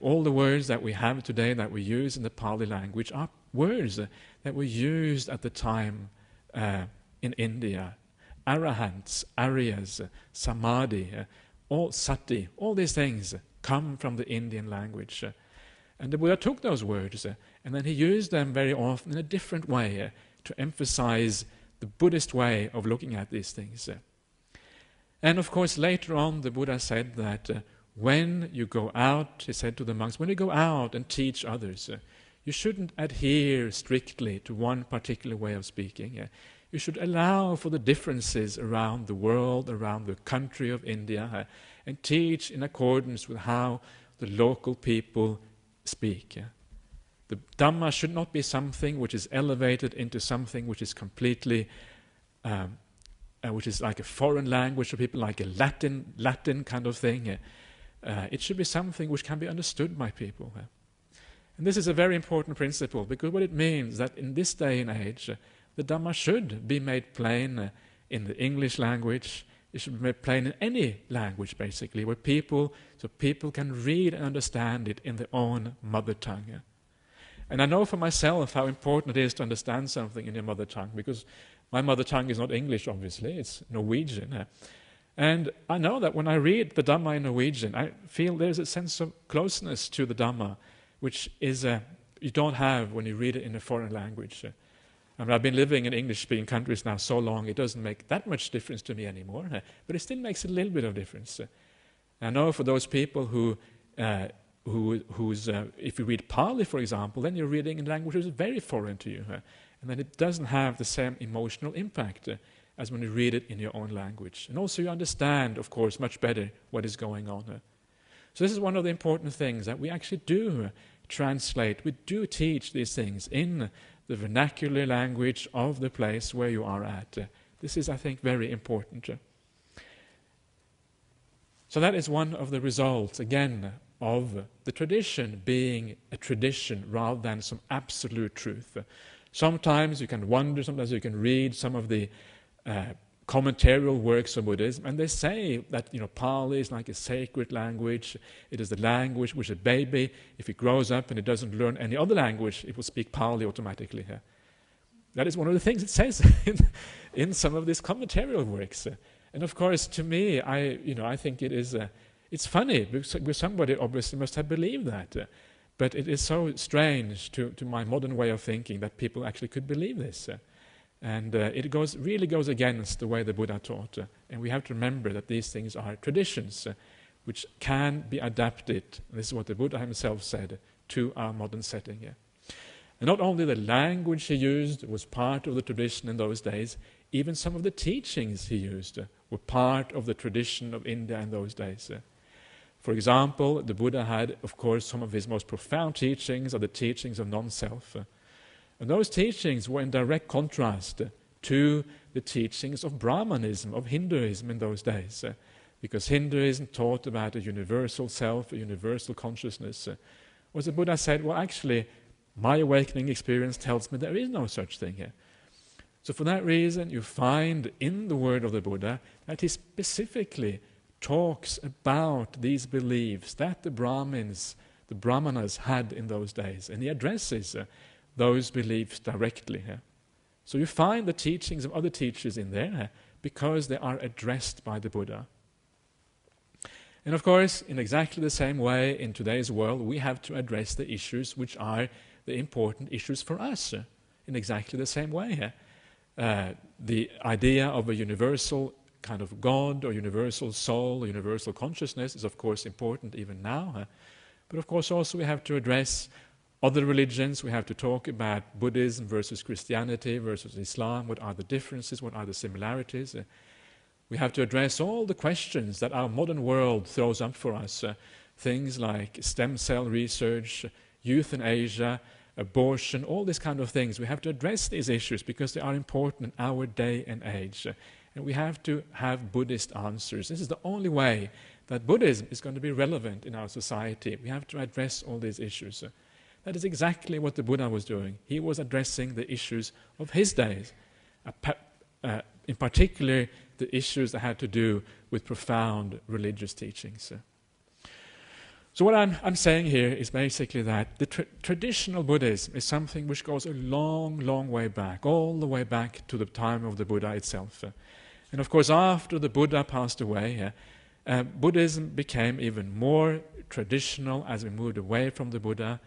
S1: All the words that we have today that we use in the Pali language are words that were used at the time in India. Arahants, Aryas, Samadhi, all Sati, all these things come from the Indian language. And the Buddha took those words and then he used them very often in a different way to emphasize the Buddhist way of looking at these things. And of course later on the Buddha said that when you go out, he said to the monks, when you go out and teach others, you shouldn't adhere strictly to one particular way of speaking. You should allow for the differences around the world, around the country of India, and teach in accordance with how the local people speak. The Dhamma should not be something which is elevated into something which is completely, which is like a foreign language for people, like a Latin kind of thing. It should be something which can be understood by people. And this is a very important principle, because what it means that in this day and age, the Dhamma should be made plain in the English language. It should be made plain in any language, basically, so people can read and understand it in their own mother tongue. And I know for myself how important it is to understand something in your mother tongue, because my mother tongue is not English, obviously, it's Norwegian. And I know that when I read the Dhamma in Norwegian, I feel there's a sense of closeness to the Dhamma, which is you don't have when you read it in a foreign language. I mean, I've been living in English-speaking countries now so long, it doesn't make that much difference to me anymore, but it still makes a little bit of difference. I know for those people whose if you read Pali, for example, then you're reading in language that is very foreign to you, and then it doesn't have the same emotional impact as when you read it in your own language. And also you understand, of course, much better what is going on. So this is one of the important things, that we actually do translate, we do teach these things in the vernacular language of the place where you are at. This is, I think, very important. So that is one of the results, again, of the tradition being a tradition rather than some absolute truth. Sometimes you can wonder, sometimes you can read some of the commentarial works of Buddhism, and they say that Pali is like a sacred language. It is the language which a baby, if it grows up and it doesn't learn any other language, it will speak Pali automatically. That is one of the things it says in some of these commentarial works. And of course, to me, I think it is. It's funny because somebody obviously must have believed that, but it is so strange to my modern way of thinking that people actually could believe this. And it really goes against the way the Buddha taught. And we have to remember that these things are traditions which can be adapted, this is what the Buddha himself said, to our modern setting. And not only the language he used was part of the tradition in those days, even some of the teachings he used were part of the tradition of India in those days. For example, the Buddha had, of course, some of his most profound teachings are the teachings of non-self. And those teachings were in direct contrast to the teachings of Brahmanism, of Hinduism in those days. Because Hinduism taught about a universal self, a universal consciousness. Whereas the Buddha said, well, actually, my awakening experience tells me there is no such thing here. So for that reason, you find in the word of the Buddha that he specifically talks about these beliefs that the Brahmanas had in those days, and he addresses those beliefs directly. So you find the teachings of other teachers in there because they are addressed by the Buddha. And of course, in exactly the same way, in today's world, we have to address the issues which are the important issues for us in exactly the same way. The idea of a universal kind of God or universal soul or universal consciousness is of course important even now. But of course also we have to address other religions. We have to talk about Buddhism versus Christianity versus Islam. What are the differences? What are the similarities? We have to address all the questions that our modern world throws up for us. Things like stem cell research, euthanasia, abortion, all these kind of things. We have to address these issues because they are important in our day and age. And we have to have Buddhist answers. This is the only way that Buddhism is going to be relevant in our society. We have to address all these issues. That is exactly what the Buddha was doing. He was addressing the issues of his days, in particular the issues that had to do with profound religious teachings. So what I'm saying here is basically that the traditional Buddhism is something which goes a long, long way back, all the way back to the time of the Buddha itself. And of course, after the Buddha passed away, Buddhism became even more traditional as we moved away from the Buddha.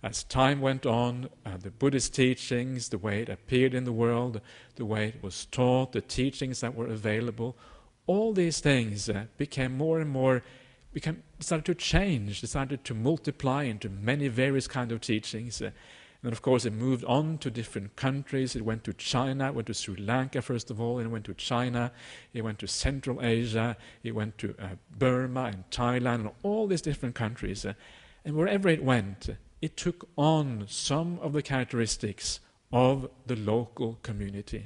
S1: As time went on, the Buddhist teachings, the way it appeared in the world, the way it was taught, the teachings that were available, all these things became more and more, started to change, started to multiply into many various kind of teachings. And of course it moved on to different countries. It went to China, it went to Sri Lanka first of all, and it went to China, it went to Central Asia, it went to Burma and Thailand, and all these different countries. And wherever it went, it took on some of the characteristics of the local community.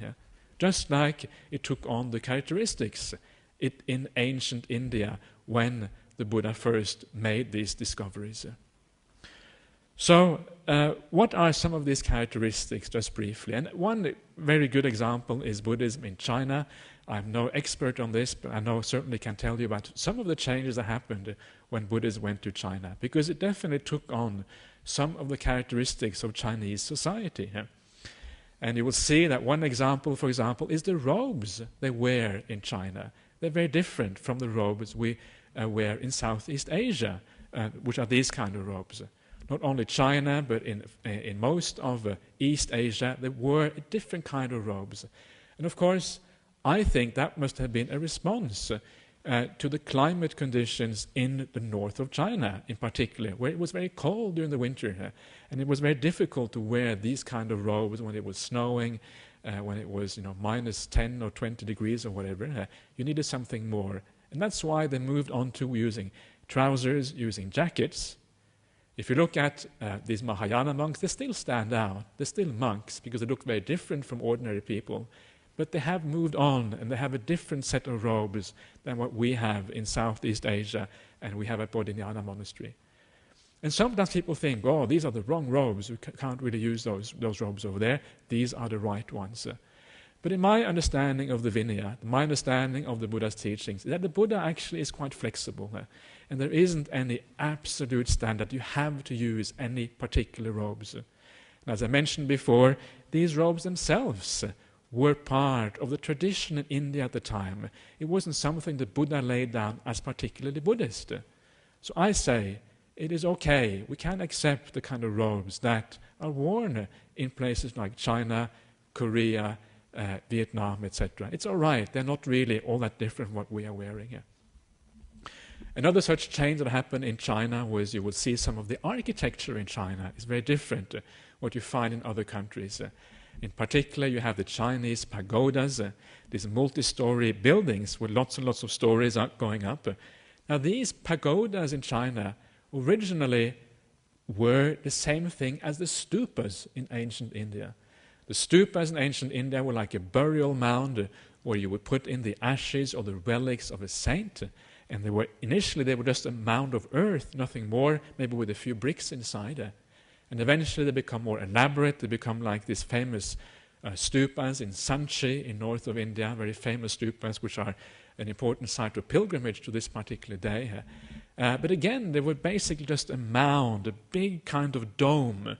S1: Just like it took on the characteristics in ancient India when the Buddha first made these discoveries. So, what are some of these characteristics, just briefly? And one very good example is Buddhism in China. I'm no expert on this, but I certainly can tell you about some of the changes that happened when Buddhism went to China, because it definitely took on some of the characteristics of Chinese society. And you will see that one example, for example, is the robes they wear in China. They're very different from the robes we wear in Southeast Asia, which are these kind of robes. Not only China, but in most of East Asia, they wore a different kind of robes. And of course, I think that must have been a response to the climate conditions in the north of China, in particular, where it was very cold during the winter, and it was very difficult to wear these kind of robes when it was snowing, when it was minus 10 or 20 degrees or whatever. You needed something more. And that's why they moved on to using trousers, using jackets. If you look at these Mahayana monks, they still stand out. They're still monks because they look very different from ordinary people. But they have moved on, and they have a different set of robes than what we have in Southeast Asia and we have at Bodhinyana Monastery. And sometimes people think, oh, these are the wrong robes. We can't really use those robes over there. These are the right ones. But in my understanding of the Vinaya, my understanding of the Buddha's teachings, is that the Buddha actually is quite flexible. And there isn't any absolute standard. You have to use any particular robes. And as I mentioned before, these robes themselves were part of the tradition in India at the time. It wasn't something the Buddha laid down as particularly Buddhist. So I say, it is okay. We can accept the kind of robes that are worn in places like China, Korea, Vietnam, etc. It's all right. They're not really all that different from what we are wearing here. Another such change that happened in China was you will see some of the architecture in China is very different what you find in other countries. In particular, you have the Chinese pagodas, these multi-story buildings with lots and lots of stories going up. Now these pagodas in China originally were the same thing as the stupas in ancient India. The stupas in ancient India were like a burial mound where you would put in the ashes or the relics of a saint, and initially they were just a mound of earth, nothing more, maybe with a few bricks inside. And eventually they become more elaborate. They become like these famous stupas in Sanchi in north of India, very famous stupas which are an important site of pilgrimage to this particular day. But again, they were basically just a mound, a big kind of dome,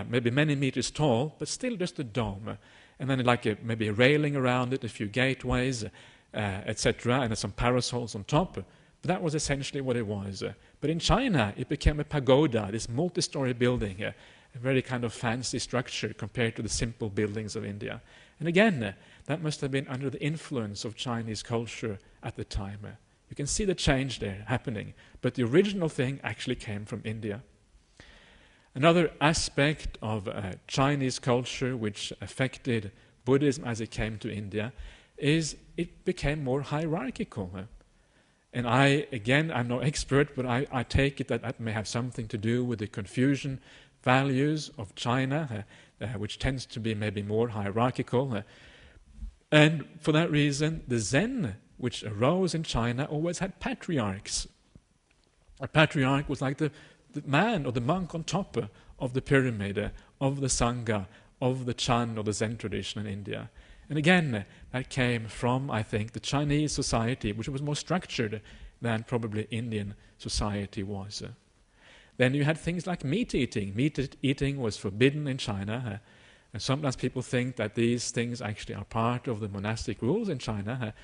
S1: maybe many meters tall, but still just a dome. And then maybe a railing around it, a few gateways, etc., and some parasols on top. But that was essentially what it was. But in China, it became a pagoda, this multi-story building, a very kind of fancy structure compared to the simple buildings of India. And again, that must have been under the influence of Chinese culture at the time. You can see the change there happening, but the original thing actually came from India. Another aspect of Chinese culture which affected Buddhism as it came to India is it became more hierarchical. And I'm no expert, but I take it that may have something to do with the Confucian values of China, which tends to be maybe more hierarchical. And for that reason, the Zen, which arose in China, always had patriarchs. A patriarch was like the man or the monk on top of the pyramid, of the Sangha, of the Chan or the Zen tradition in India. And again, that came from, I think, the Chinese society, which was more structured than probably Indian society was. Then you had things like meat eating. Meat eating was forbidden in China. And sometimes people think that these things actually are part of the monastic rules in China.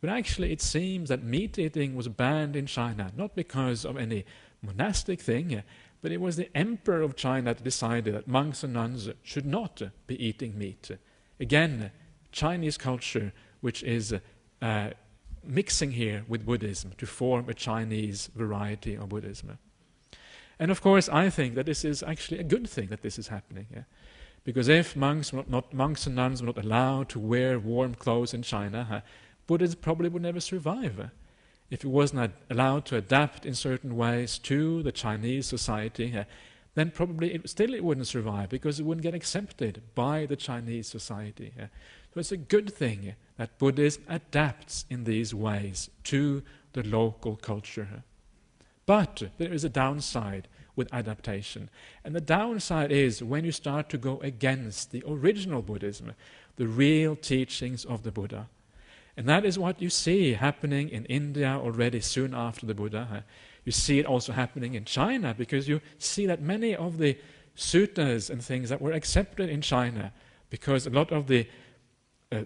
S1: But actually it seems that meat eating was banned in China, not because of any monastic thing, but it was the emperor of China that decided that monks and nuns should not be eating meat. Again, Chinese culture, which is mixing here with Buddhism to form a Chinese variety of Buddhism. And of course, I think that this is actually a good thing that this is happening. Because if monks and nuns were not allowed to wear warm clothes in China, Buddhism probably would never survive. If it wasn't allowed to adapt in certain ways to the Chinese society, then probably it wouldn't survive because it wouldn't get accepted by the Chinese society. So it's a good thing that Buddhism adapts in these ways to the local culture. But there is a downside with adaptation. And the downside is when you start to go against the original Buddhism, the real teachings of the Buddha. And that is what you see happening in India already soon after the Buddha. You see it also happening in China because you see that many of the suttas and things that were accepted in China, because a lot of the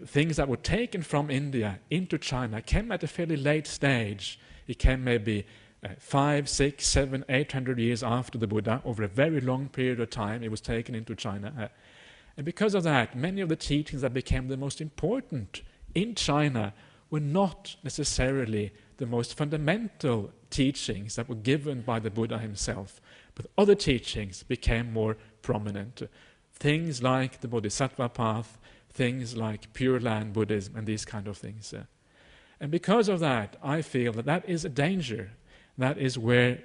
S1: things that were taken from India into China came at a fairly late stage. It came maybe 5, 6, 7, 800 years after the Buddha. Over a very long period of time it was taken into China. And because of that, many of the teachings that became the most important in China were not necessarily the most fundamental teachings that were given by the Buddha himself, but other teachings became more prominent. Things like the Bodhisattva path, things like Pure Land Buddhism, and these kind of things. And because of that, I feel that is a danger. That is where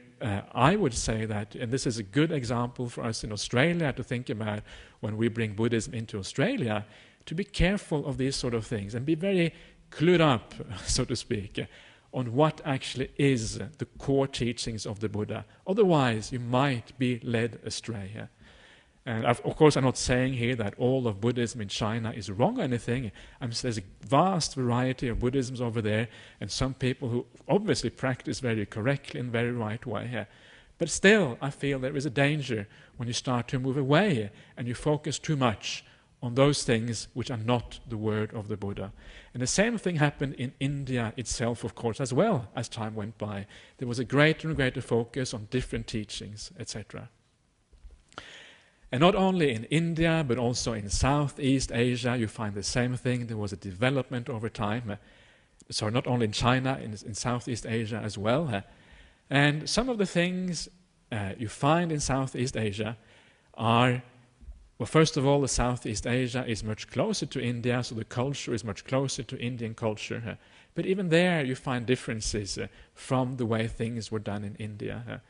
S1: I would say that, and this is a good example for us in Australia to think about when we bring Buddhism into Australia, to be careful of these sort of things and be very clued up, so to speak, on what actually is the core teachings of the Buddha. Otherwise, you might be led astray. And of course, I'm not saying here that all of Buddhism in China is wrong or anything. There's a vast variety of Buddhisms over there, and some people who obviously practice very correctly in a very right way. But still, I feel there is a danger when you start to move away and you focus too much on those things which are not the word of the Buddha. And the same thing happened in India itself, of course, as well as time went by. There was a greater and greater focus on different teachings, etc. And not only in India, but also in Southeast Asia, you find the same thing. There was a development over time. So not only in China, in Southeast Asia as well. And some of the things you find in Southeast Asia are well, first of all, the Southeast Asia is much closer to India, so the culture is much closer to Indian culture. But even there you find differences from the way things were done in India.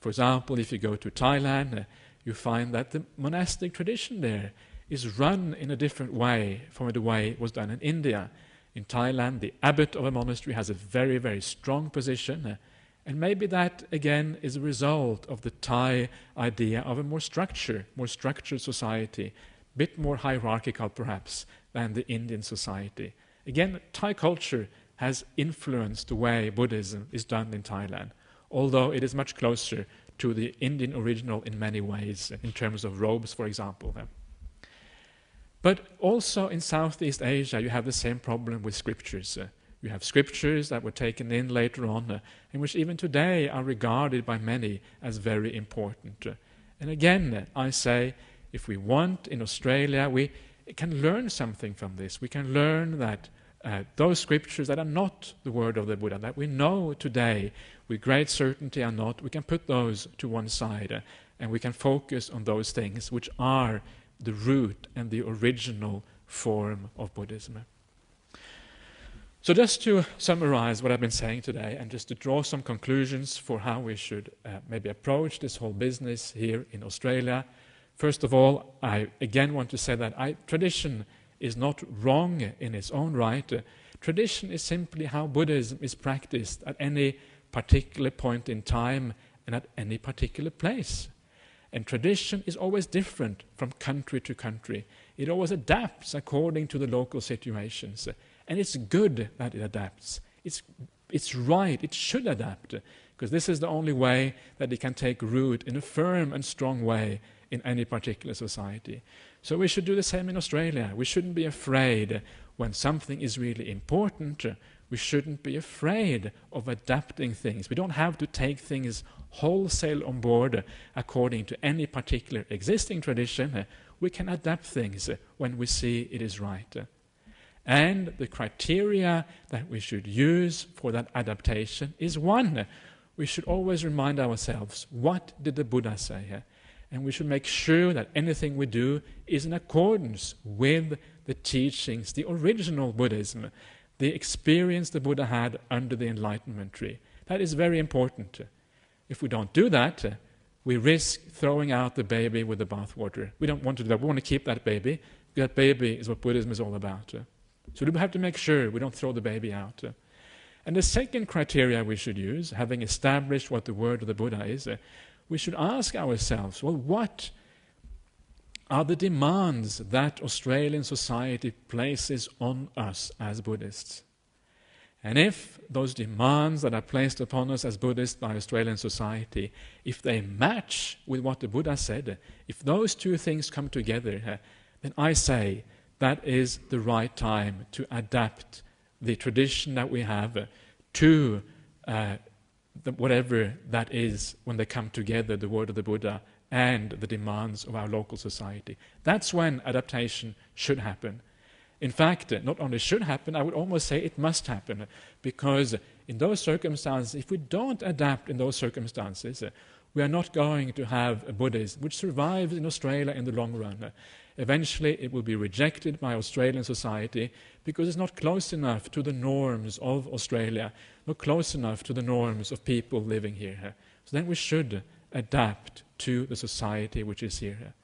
S1: For example, if you go to Thailand, you find that the monastic tradition there is run in a different way from the way it was done in India. In Thailand, the abbot of a monastery has a very, very strong position, and maybe that, again, is a result of the Thai idea of a more structured society, a bit more hierarchical, perhaps, than the Indian society. Again, Thai culture has influenced the way Buddhism is done in Thailand, although it is much closer to the Indian original in many ways, in terms of robes, for example. But also in Southeast Asia, you have the same problem with scriptures. You have scriptures that were taken in later on, and which even today are regarded by many as very important. And again, I say, if we want in Australia, we can learn something from this. We can learn that those scriptures that are not the word of the Buddha, that we know today with great certainty are not, we can put those to one side, and we can focus on those things which are the root and the original form of Buddhism. So just to summarize what I've been saying today, and just to draw some conclusions for how we should maybe approach this whole business here in Australia. First of all, I again want to say that tradition is not wrong in its own right. Tradition is simply how Buddhism is practiced at any particular point in time and at any particular place. And tradition is always different from country to country. It always adapts according to the local situations. And it's good that it adapts. It's right, it should adapt, because this is the only way that it can take root in a firm and strong way in any particular society. So we should do the same in Australia. We shouldn't be afraid when something is really important. We shouldn't be afraid of adapting things. We don't have to take things wholesale on board according to any particular existing tradition. We can adapt things when we see it is right. And the criteria that we should use for that adaptation is one. We should always remind ourselves, what did the Buddha say? And we should make sure that anything we do is in accordance with the teachings, the original Buddhism, the experience the Buddha had under the Enlightenment tree. That is very important. If we don't do that, we risk throwing out the baby with the bathwater. We don't want to do that. We want to keep that baby. That baby is what Buddhism is all about. So we have to make sure we don't throw the baby out. And the second criteria we should use, having established what the word of the Buddha is, we should ask ourselves, well, what are the demands that Australian society places on us as Buddhists? And if those demands that are placed upon us as Buddhists by Australian society, if they match with what the Buddha said, if those two things come together, then I say that is the right time to adapt the tradition that we have to whatever that is when they come together, the word of the Buddha and the demands of our local society. That's when adaptation should happen. In fact, not only should happen, I would almost say it must happen, because in those circumstances, if we don't adapt in those circumstances, we are not going to have a Buddhism which survives in Australia in the long run. Eventually it will be rejected by Australian society because it's not close enough to the norms of Australia, not close enough to the norms of people living here. So then we should adapt to the society which is here.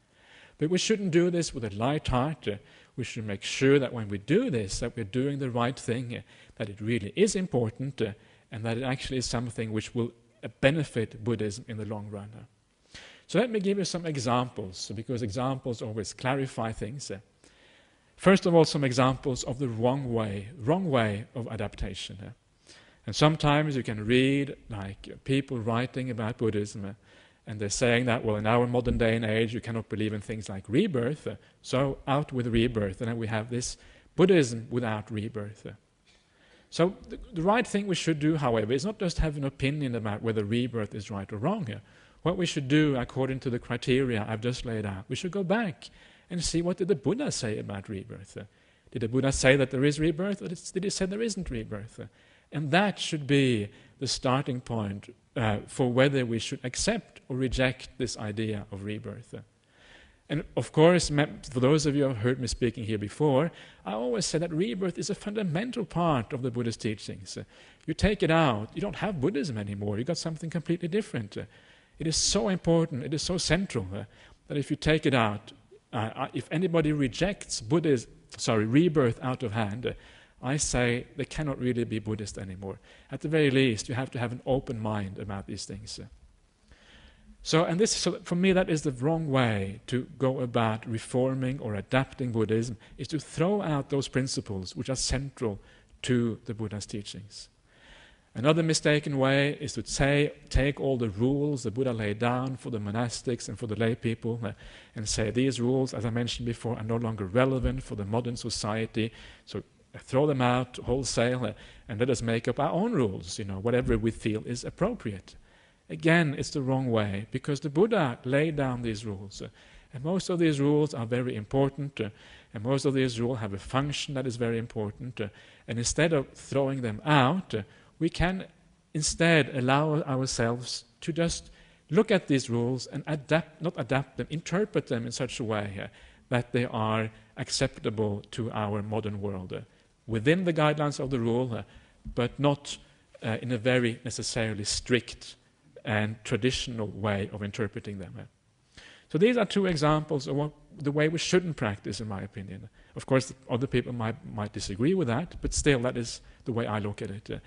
S1: But we shouldn't do this with a light heart. We should make sure that when we do this, that we're doing the right thing, that it really is important, and that it actually is something which will benefit Buddhism in the long run. So let me give you some examples, because examples always clarify things. First of all, some examples of the wrong way of adaptation. And sometimes you can read like people writing about Buddhism, and they're saying that, well, in our modern day and age, you cannot believe in things like rebirth, so out with rebirth, and then we have this Buddhism without rebirth. So the right thing we should do, however, is not just have an opinion about whether rebirth is right or wrong. What we should do, according to the criteria I've just laid out, we should go back and see, what did the Buddha say about rebirth? Did the Buddha say that there is rebirth, or did he say there isn't rebirth? And that should be the starting point for whether we should accept or reject this idea of rebirth. And of course, for those of you who have heard me speaking here before, I always say that rebirth is a fundamental part of the Buddhist teachings. You take it out, you don't have Buddhism anymore, you got something completely different. It is so important, it is so central that if you take it out, if anybody rejects rebirth out of hand, I say they cannot really be Buddhist anymore. At the very least, you have to have an open mind about these things. So for me, that is the wrong way to go about reforming or adapting Buddhism, is to throw out those principles which are central to the Buddha's teachings. Another mistaken way is to take all the rules the Buddha laid down for the monastics and for the lay people and say these rules, as I mentioned before, are no longer relevant for the modern society, so throw them out wholesale and let us make up our own rules, whatever we feel is appropriate. Again, it's the wrong way, because the Buddha laid down these rules. And most of these rules are very important, and most of these rules have a function that is very important. And instead of throwing them out, we can instead allow ourselves to just look at these rules and interpret them in such a way that they are acceptable to our modern world, within the guidelines of the rule, but not in a very necessarily strict and traditional way of interpreting them. So these are two examples of the way we shouldn't practice, in my opinion. Of course, other people might disagree with that, but still, that is the way I look at it.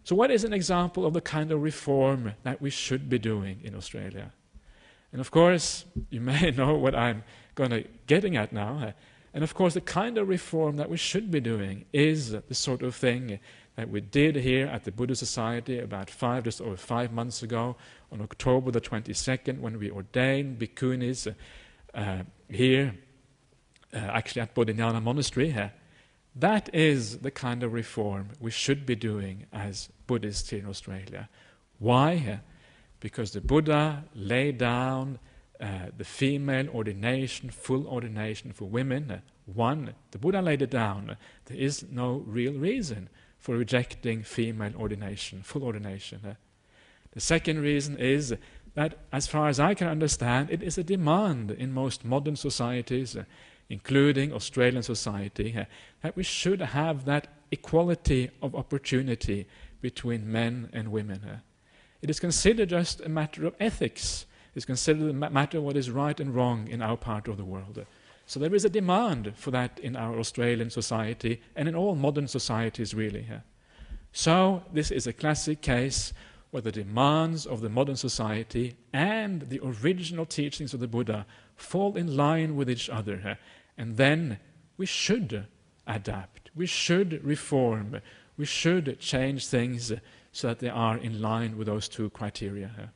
S1: So what is an example of the kind of reform that we should be doing in Australia? And of course, you may know what I'm getting at now. And of course, the kind of reform that we should be doing is the sort of thing that we did here at the Buddhist Society just over 5 months ago, on October the 22nd, when we ordained bhikkhunis here, actually at Bodhinyana Monastery. That is the kind of reform we should be doing as Buddhists here in Australia. Why? Because the Buddha laid down the female ordination, full ordination for women. The Buddha laid it down. There is no real reason for rejecting female ordination, full ordination. The second reason is that, as far as I can understand, it is a demand in most modern societies, including Australian society, that we should have that equality of opportunity between men and women. It is considered just a matter of ethics. It's considered a matter of what is right and wrong in our part of the world. So there is a demand for that in our Australian society and in all modern societies, really. So this is a classic case where the demands of the modern society and the original teachings of the Buddha fall in line with each other. And then we should adapt, we should reform, we should change things so that they are in line with those two criteria.